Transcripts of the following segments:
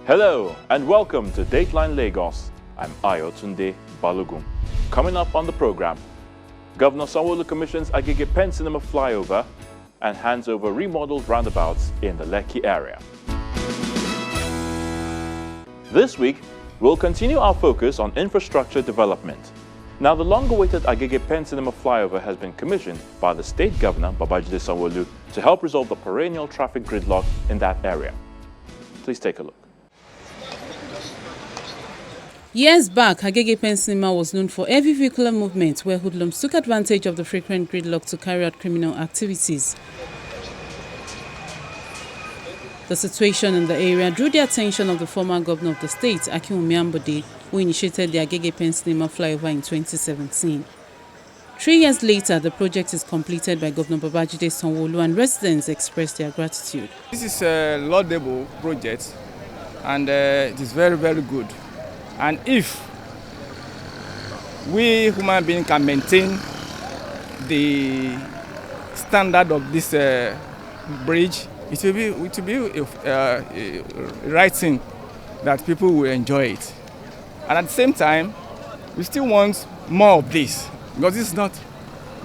Hello and welcome to Dateline Lagos. I'm Ayotunde Balogun. Coming up on the program, Governor Sanwo-Olu commissions Agege Pen Cinema flyover and hands over remodeled roundabouts in the Lekki area. This week, we'll continue our focus on infrastructure development. Now, the long-awaited Agege Pen Cinema flyover has been commissioned by the State Governor, Babajide Sanwo-Olu, to help resolve the perennial traffic gridlock in that area. Please take a look. Years back, Agege Pen Cinema was known for heavy vehicular movement where hoodlums took advantage of the frequent gridlock to carry out criminal activities. The situation in the area drew the attention of the former governor of the state, Akinwumi Ambode, who initiated the Agege Pen Cinema flyover in 2017. 3 years later, the project is completed by Governor Babajide Sanwo-Olu and residents expressed their gratitude. This is a laudable project and it is very, very good. And if we human beings can maintain the standard of this bridge, it will be a right thing that people will enjoy it. And at the same time, we still want more of this because this is not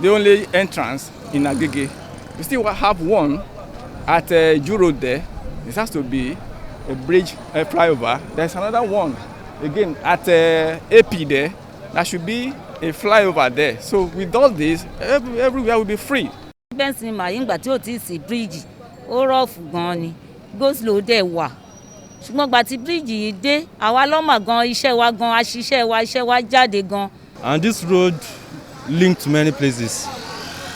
the only entrance in Agege. We still have one at Ju Road there. This has to be a bridge, a flyover. There's another one again at AP there. There should be a flyover there. So with all this, everywhere will be free. Bridge ó rọ́ọ̀fù gan ni go slow dẹ̀ wà ṣùgbọ́n gba ti bíríìjì yìí dé àwa lọ́mọ gan iṣẹ́ wa gan aṣiṣẹ́ wa iṣẹ́ wa jáde gan. And this road linked to many places.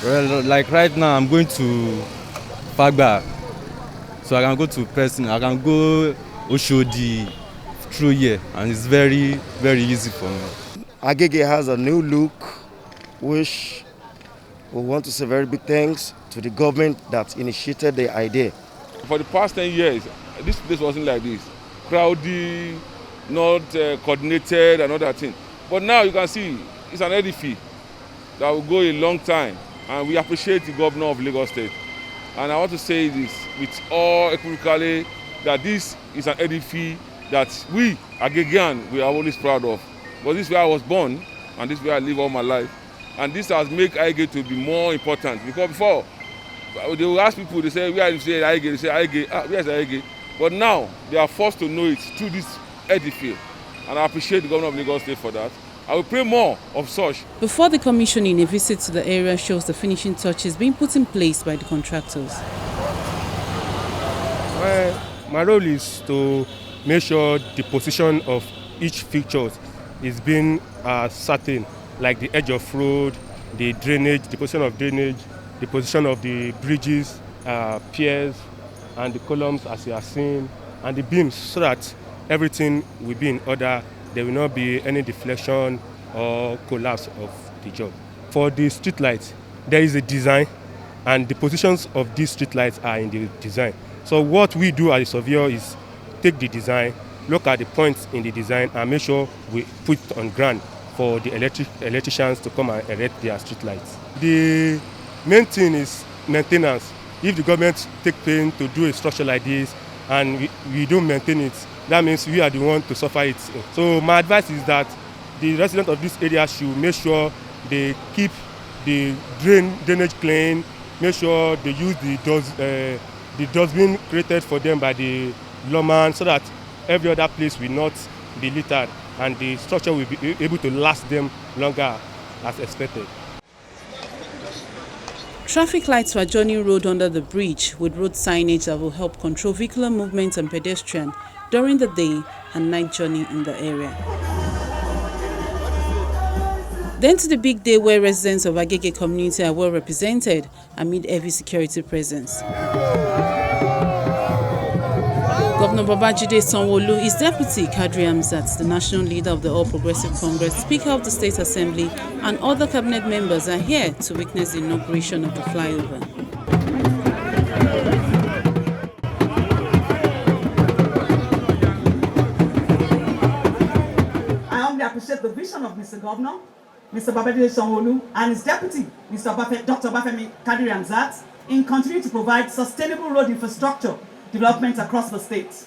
Well, like right now I'm going to Fagba, so I can go to Preston, I can go Oshodi through here, and it's very, very easy for me. Agege has a new look, which we want to say very big thanks to the government that initiated the idea. For the past 10 years, this place wasn't like this. Crowded, not coordinated and all that thing. But now you can see it's an edifice that will go a long time. And we appreciate the governor of Lagos State. And I want to say this with all equivocally that this is an edifice that we, Agegean, we are always proud of. But this is where I was born and this is where I live all my life. And this has made Agege to be more important because before, they will ask people, they say, where you say Agege? They say Agege, where's Agege? But now, they are forced to know it through this edifice. And I appreciate the governor of Lagos State for that. I will pray more of such. Before the commissioning, a visit to the area shows the finishing touches being put in place by the contractors. My role is to make sure the position of each fixture is being certain, like the edge of road, the drainage, the position of drainage, the position of the bridges, piers, and the columns as you are seeing, and the beams, so that everything will be in order. There will not be any deflection or collapse of the job. For the street lights, there is a design, and the positions of these street lights are in the design. So what we do as a surveyor is take the design, look at the points in the design, and make sure we put it on ground for the electricians to come and erect their street lights. The main thing is maintenance. If the government take pain to do a structure like this and we don't maintain it, that means we are the one to suffer it. So my advice is that the residents of this area should make sure they keep the drainage clean, make sure they use the dustbin created for them by the lawman, so that every other place will not be littered and the structure will be able to last them longer as expected. Traffic lights for adjoining road under the bridge with road signage that will help control vehicular movement and pedestrian during the day and night journey in the area. Then to the big day where residents of Agege community are well represented amid heavy security presence. Governor Babajide Sanwo-Olu, his deputy Kadri Hamzat, the national leader of the All Progressive Congress, Speaker of the State Assembly, and other cabinet members are here to witness the inauguration of the flyover. I humbly appreciate the vision of Mr. Governor, Mr. Babajide Sanwo-Olu, and his deputy, Dr. Bafemi Kadri Hamzat, in continuing to provide sustainable road infrastructure development across the state.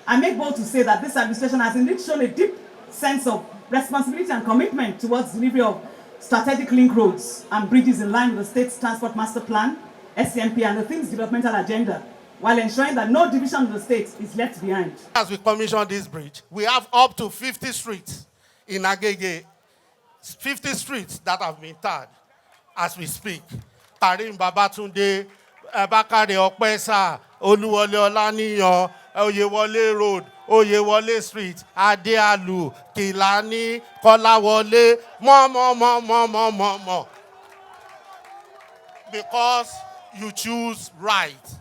I make bold to say that this administration has indeed shown a deep sense of responsibility and commitment towards delivery of strategic link roads and bridges in line with the state's Transport Master Plan, SCMP, and the Things Developmental Agenda, while ensuring that no division of the state is left behind. As we commission this bridge, we have up to 50 streets in Agege, 50 streets that have been tarred as we speak. Karim Babatunde, Bakare Okpesa, Oluwole Olaniyan, Oyewole Road, Oyewole Street, Adealu, Kilani, Kolawole, more. Because you choose right.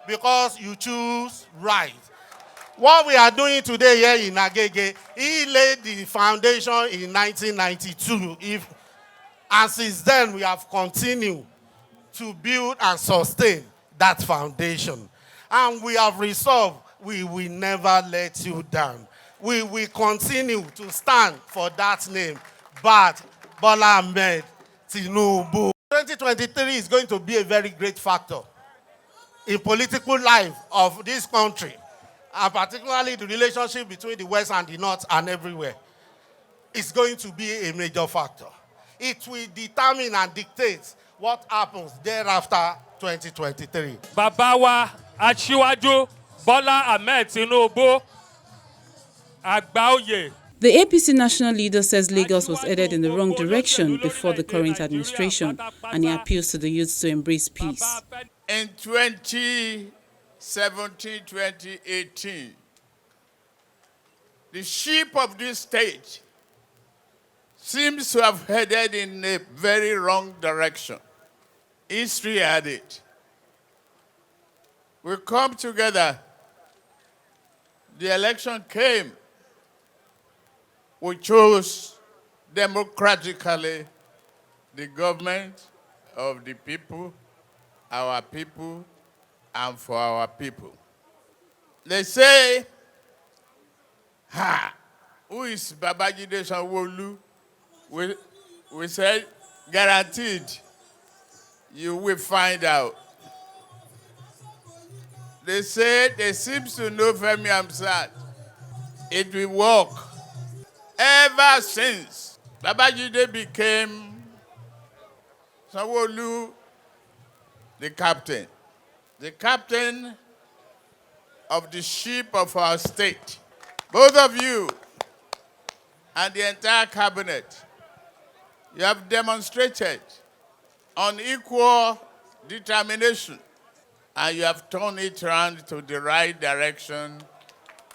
Because you choose right. What we are doing today here in Agege, he laid the foundation in 1992. And since then, we have continued to build and sustain that foundation. And we have resolved, we will never let you down. We will continue to stand for that name, but Bola Ahmed Tinubu. 2023 is going to be a very great factor in political life of this country, and particularly the relationship between the West and the North and everywhere. It's going to be a major factor. It will determine and dictate what happens thereafter 2023. Babawa Achiwaju Bola Ahmed Tinubu Agbaoye. The APC national leader says Lagos was headed in the wrong direction before the current administration, and he appeals to the youths to embrace peace. In 2017-2018, the ship of this state seems to have headed in a very wrong direction. History had it. We come together. The election came. We chose democratically the government of the people, our people, and for our people. They say, who is Babajide Sanwo-Olu? We said, guaranteed, you will find out. They say they seem to know Femi Amsat. It will work. Ever since Babajide became Sanwo-Olu the captain of the ship of our state, both of you and the entire cabinet, you have demonstrated unequal determination, and you have turned it around to the right direction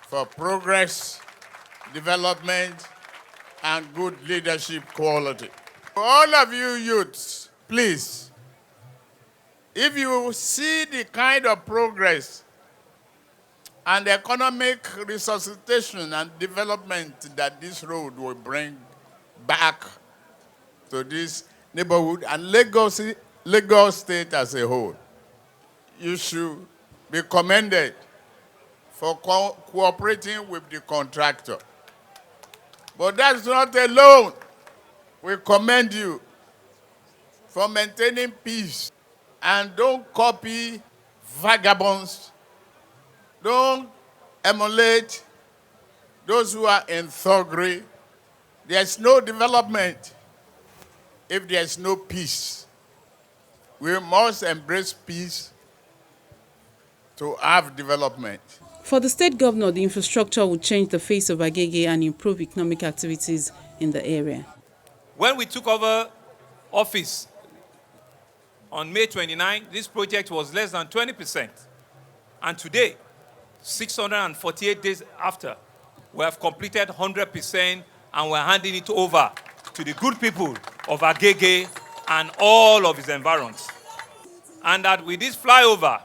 for progress, development, and good leadership quality. For all of you youths, please, if you see the kind of progress and economic resuscitation and development that this road will bring back to this neighborhood and Lagos State as a whole, you should be commended for cooperating with the contractor. But that's not alone. We commend you for maintaining peace. And don't copy vagabonds. Don't emulate those who are in thuggery. There's no development if there's no peace. We must embrace peace to have development. For the state governor, the infrastructure will change the face of Agege and improve economic activities in the area. When we took over office on May 29, this project was less than 20%. And today, 648 days after, we have completed 100% and we're handing it over to the good people of Agege and all of its environs. And that with this flyover,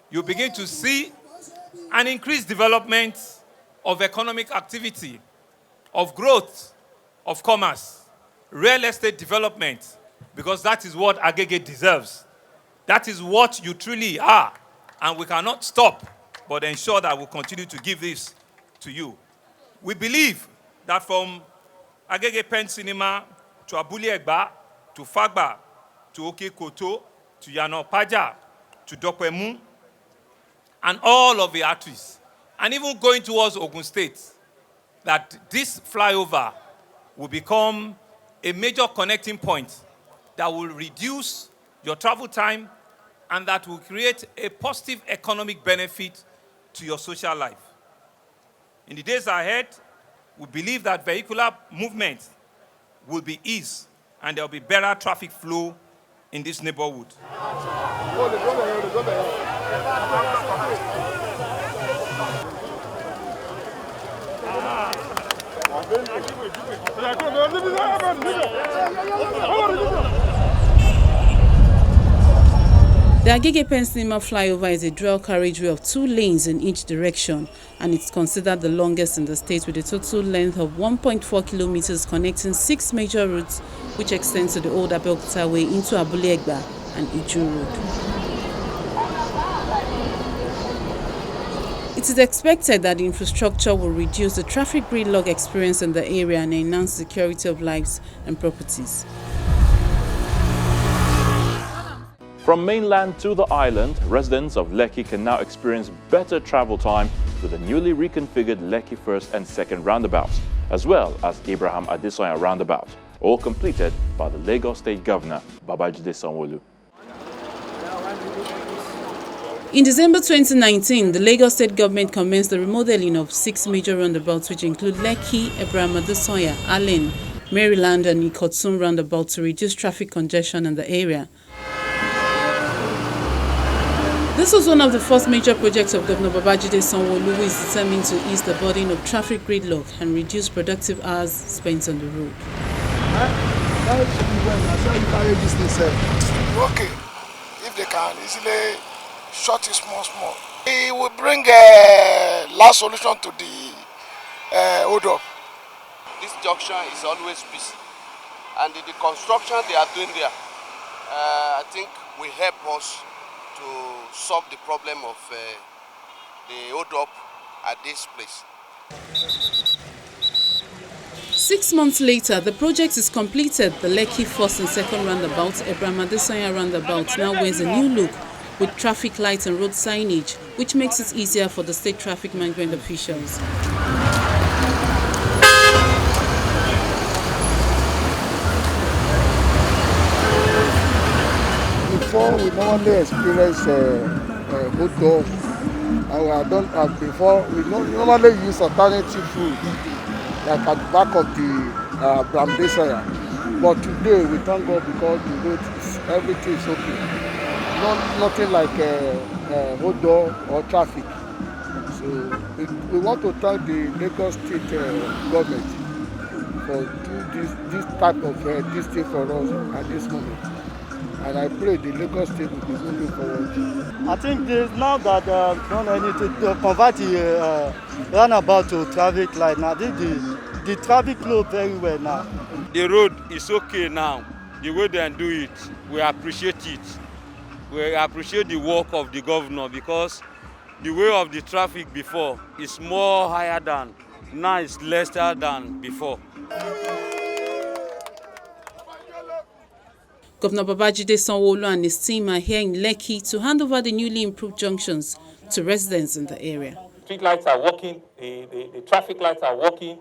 you begin to see an increased development of economic activity, of growth, of commerce, real estate development, because that is what Agege deserves. That is what you truly are, and we cannot stop but ensure that we continue to give this to you. We believe that from Agege Pen Cinema to Abule Egba, to Fagba, to Oke Koto, to Yano Paja, to Dopemu, and all of the artists, and even going towards Ogun State, that this flyover will become a major connecting point that will reduce your travel time and that will create a positive economic benefit to your social life. In the days ahead, we believe that vehicular movement will be eased and there will be better traffic flow in this neighborhood. The Agege Pensinima flyover is a dual carriageway of 2 lanes in each direction, and it's considered the longest in the state with a total length of 1.4 kilometers connecting 6 major routes which extend to the old Abeokuta Way into Abule Egba and Iju Road. It is expected that the infrastructure will reduce the traffic gridlock experience in the area and enhance security of lives and properties. From mainland to the island, residents of Lekki can now experience better travel time with the newly reconfigured Lekki First and Second roundabouts, as well as Abraham Adesoya roundabout, all completed by the Lagos State Governor, Babajide Sanwo-Olu. In December 2019, the Lagos State Government commenced the remodeling of 6 major roundabouts which include Lekki, Abraham Adesoya, Allen, Maryland and Ikotun roundabout to reduce traffic congestion in the area. This was one of the first major projects of Governor Babajide Sanwo-Olu, who is determined to ease the burden of traffic gridlock and reduce productive hours spent on the road. Okay, if they can easily short it small. It will bring a last solution to the hold up. This junction is always busy, and the construction they are doing there, I think will help us to solve the problem of the hold up at this place. 6 months later, the project is completed. The Lekki First and Second roundabout, Abraham Adesoya roundabout, now wears a new look with traffic lights and road signage, which makes it easier for the state traffic management officials. Before, we normally experience motor, and before we normally use alternative route, like at the back of the Adesoya. But today, we thank God because the road everything is okay. Nothing like hold or traffic. So we want to thank the Lagos State government for doing this type of this thing for us at this moment. And I pray the Lagos State will be moving forward. I think now that don't need to convert the roundabout to traffic light. Now the traffic flow very well now. The road is okay now. The way they do it, we appreciate it. We appreciate the work of the governor because the way of the traffic before is more higher than, now it's lesser than before. Governor Babajide Sanwo-Olu and his team are here in Lekki to hand over the newly improved junctions to residents in the area. Street lights are working, the traffic lights are working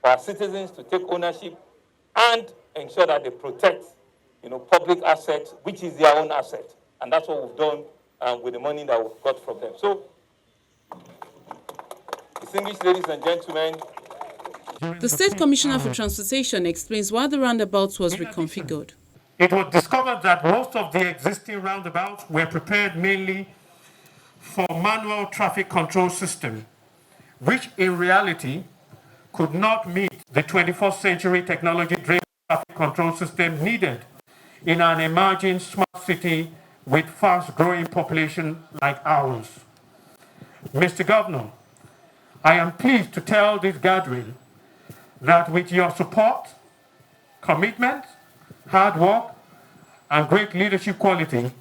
for our citizens to take ownership and ensure that they protect, public assets, which is their own asset. And that's what we've done with the money that we've got from them. So, distinguished ladies and gentlemen. The State Commissioner for Transportation explains why the roundabout was reconfigured. It was discovered that most of the existing roundabouts were prepared mainly for manual traffic control system, which in reality could not meet the 21st century technology-driven traffic control system needed in an emerging smart city with fast-growing population like ours. Mr. Governor, I am pleased to tell this gathering that with your support, commitment, hard work, and great leadership quality,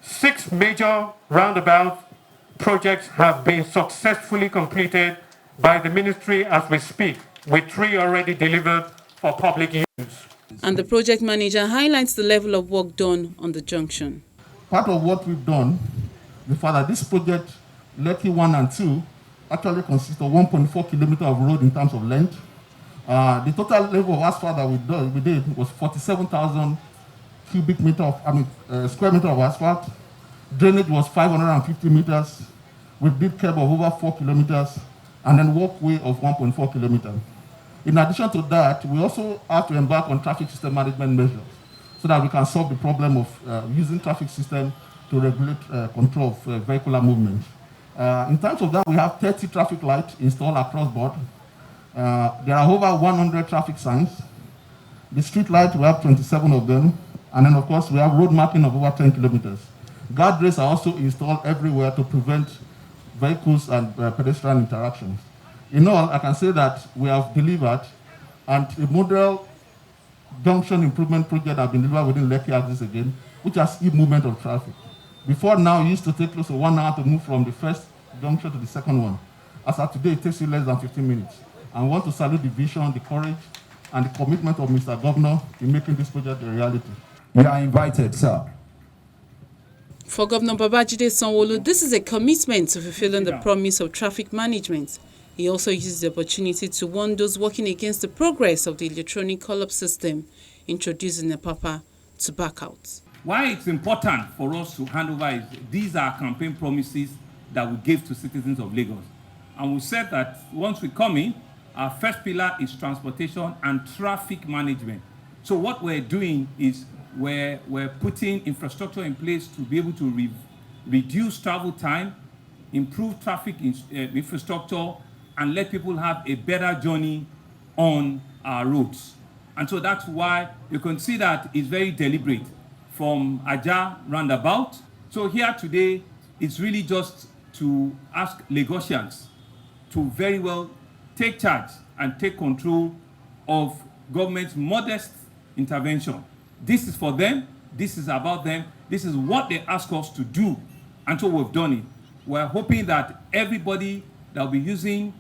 6 major roundabout projects have been successfully completed by the ministry as we speak, with 3 already delivered for public use. And the project manager highlights the level of work done on the junction. Part of what we've done, the fact that this project, Lekki 1 and 2, actually consists of 1.4 kilometers of road in terms of length. The total level of asphalt that we did was 47,000 cubic meter of, square meter of asphalt. Drainage was 550 meters with deep curb of over 4 kilometers and then walkway of 1.4 kilometers. In addition to that, we also have to embark on traffic system management measures so that we can solve the problem of using traffic system to regulate control of vehicular movement. In terms of that, we have 30 traffic lights installed across board. There are over 100 traffic signs. The street lights, we have 27 of them. And then, of course, we have road marking of over 10 kilometers. Guardrails are also installed everywhere to prevent vehicles and pedestrian interactions. In all, I can say that we have delivered, and a model junction improvement project has been delivered within Lekki axis again, which has e-movement of traffic. Before now, it used to take close to 1 hour to move from the first junction to the second one. As of today, it takes you less than 15 minutes. I want to salute the vision, the courage, and the commitment of Mr. Governor in making this project a reality. You are invited, sir. For Governor Babajide Sanwo-Olu, this is a commitment to fulfilling the promise of traffic management. He also uses the opportunity to warn those working against the progress of the electronic call-up system, introducing Nepapa to back out. Why it's important for us to hand over is these are campaign promises that we gave to citizens of Lagos. And we said that once we come in, our first pillar is transportation and traffic management. So what we're doing is we're putting infrastructure in place to be able to reduce travel time, improve traffic infrastructure, and let people have a better journey on our roads. And so that's why you can see that it's very deliberate from Aja Roundabout. So here today, it's really just to ask Lagosians to very well take charge and take control of government's modest intervention. This is for them, this is about them, this is what they ask us to do, and so we've done it. We're hoping that everybody that will be using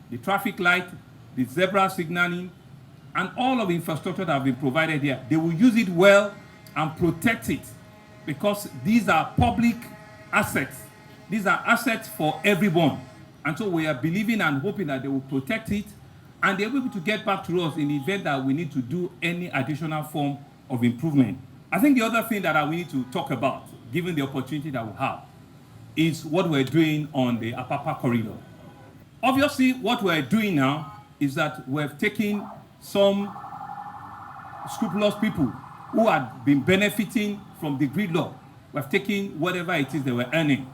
the traffic light, the zebra signaling, and all of the infrastructure that have been provided here, they will use it well and protect it, because these are public assets. These are assets for everyone. And so we are believing and hoping that they will protect it, and they'll be able to get back to us in the event that we need to do any additional form of improvement. I think the other thing that we need to talk about, given the opportunity that we have, is what we're doing on the Apapa corridor. Obviously, what we're doing now is that we've taken some scrupulous people who had been benefiting from the gridlock. We've taken whatever it is they were earning,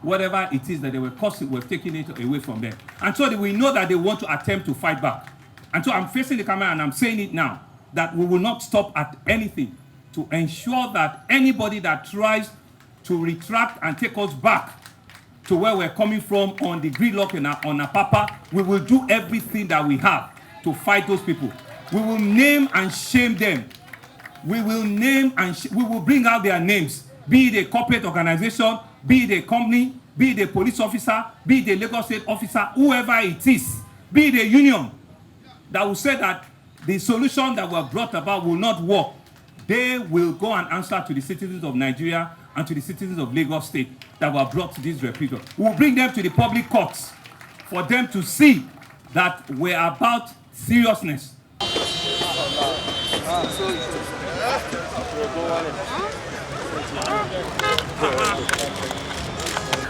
whatever it is that they were costing, we've taken it away from them. And so we know that they want to attempt to fight back. And so I'm facing the camera and I'm saying it now, that we will not stop at anything to ensure that anybody that tries to retract and take us back to where we're coming from on the gridlock on Apapa, we will do everything that we have to fight those people. We will name and shame them. We will name and we will bring out their names, be it a corporate organization, be it a company, be it a police officer, be it a Lagos State officer, whoever it is, be it a union that will say that the solution that were brought about will not work. They will go and answer to the citizens of Nigeria and to the citizens of Lagos State that were brought to this reprieve. We will bring them to the public courts for them to see that we're about seriousness.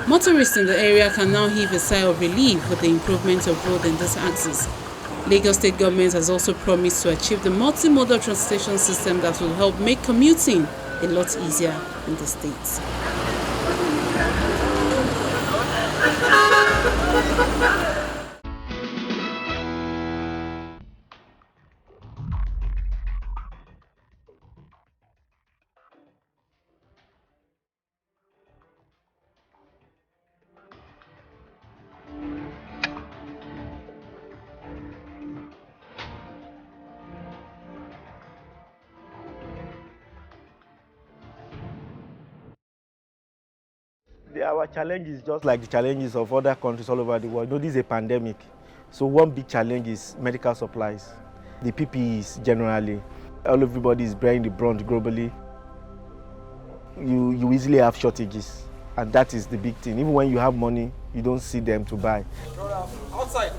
Motorists in the area can now heave a sigh of relief with the improvement of road in this axis. Lagos State government has also promised to achieve the multimodal transportation system that will help make commuting a lot easier in the state. Our challenge is just like the challenges of other countries all over the world. You know, this is a pandemic. So one big challenge is medical supplies. The PPEs generally. Everybody is bearing the brunt globally. You easily have shortages. And that is the big thing. Even when you have money, you don't see them to buy. Outside.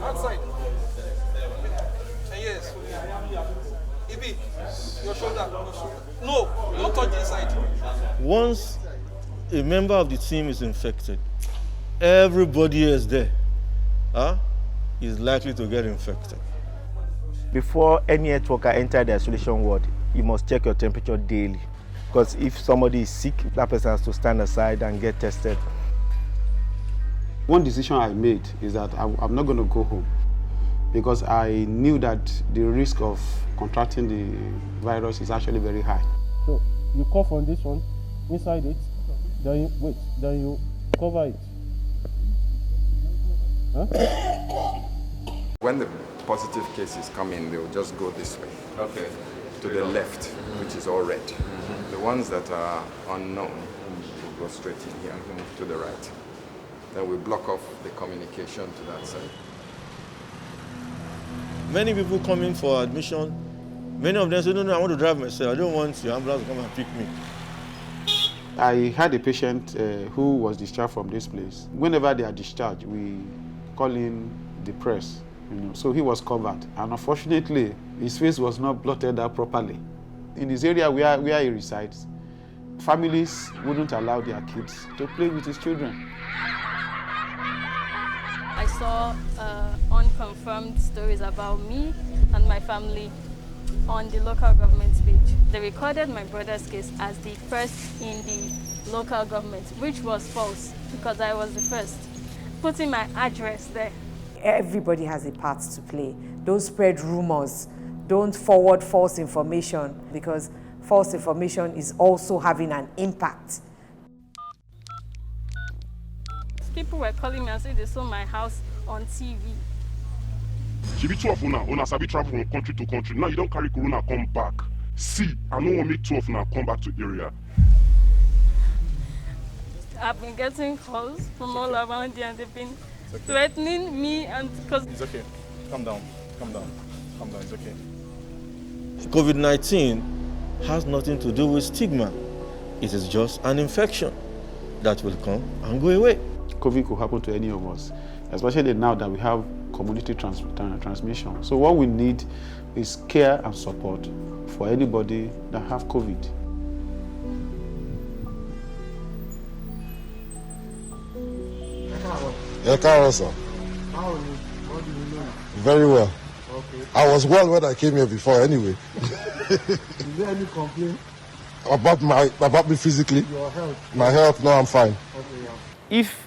Yes. Ibi, your shoulder. No, don't touch the inside. Once a member of the team is infected, everybody else there is likely to get infected. Before any health worker enters the isolation ward, you must check your temperature daily. Because if somebody is sick, that person has to stand aside and get tested. One decision I made is that I'm not going to go home because I knew that the risk of contracting the virus is actually very high. So you cough on this one, inside it, then you cover it. Huh? When the positive cases come in, they'll just go this way. Okay. To the left, which is all red. The ones that are unknown will go straight in here, to the right. Then we block off the communication to that side. Many people come in for admission. Many of them say, no, I want to drive myself. I don't want your ambulance to come and pick me. I had a patient who was discharged from this place. Whenever they are discharged, we call in the press. So he was covered, and unfortunately, his face was not blotted out properly. In this area where he resides, families wouldn't allow their kids to play with his children. I saw unconfirmed stories about me and my family on the local government page. They recorded my brother's case as the first in the local government, which was false because I was the first, putting my address there. Everybody has a part to play. Don't spread rumors. Don't forward false information because false information is also having an impact. People were calling me and saying they saw my house on TV. She be 12 now. Una sabi travel from country to country. Now you don't carry corona, come back. See, I know want make 12 now come back to area. I've been getting calls from all around here and they've been threatening me and because it's okay. Calm down. It's okay. COVID-19 has nothing to do with stigma. It is just an infection that will come and go away. COVID could happen to any of us, especially now that we have community transmission. So what we need is care and support for anybody that have COVID. Yeah, Carol, sir. How do you know? Very well. Okay. I was well when I came here before anyway. Is there any complaint? About me physically? Your health? My health, no, I'm fine. Okay, yeah. If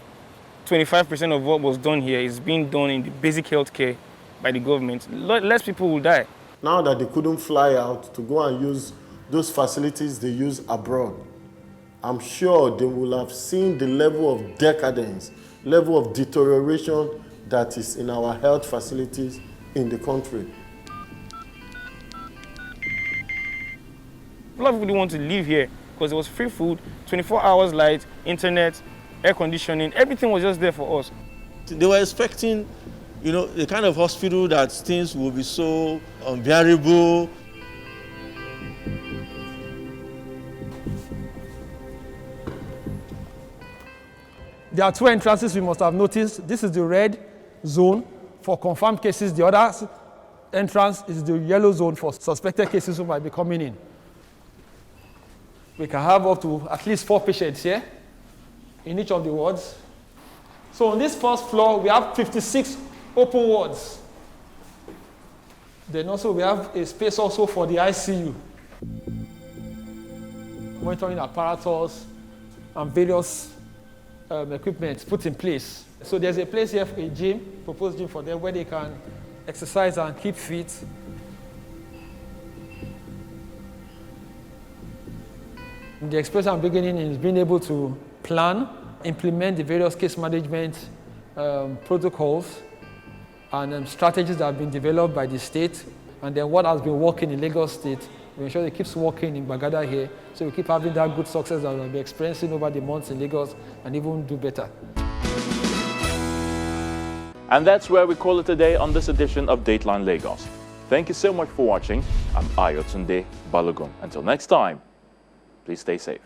25% of what was done here is being done in the basic health care by the government, less people will die. Now that they couldn't fly out to go and use those facilities they use abroad, I'm sure they will have seen the level of decadence, level of deterioration that is in our health facilities in the country. A lot of people didn't want to live here because there was free food, 24 hours light, internet, air conditioning, everything was just there for us. They were expecting, the kind of hospital that things will be so unbearable. There are two entrances we must have noticed. This is the red zone for confirmed cases. The other entrance is the yellow zone for suspected cases who might be coming in. We can have up to at least 4 patients here in each of the wards. So on this first floor, we have 56 open wards. Then also we have a space also for the ICU. Monitoring apparatus and various equipment put in place. So there's a place here for a gym, proposed gym for them where they can exercise and keep fit. The experience I'm beginning is being able to plan, implement the various case management protocols and strategies that have been developed by the state, and then what has been working in Lagos State, we ensure it keeps working in Bagada here, so we keep having that good success that we'll be experiencing over the months in Lagos and even do better. And that's where we call it a day on this edition of Dateline Lagos. Thank you so much for watching. I'm Ayotunde Balogun. Until next time, please stay safe.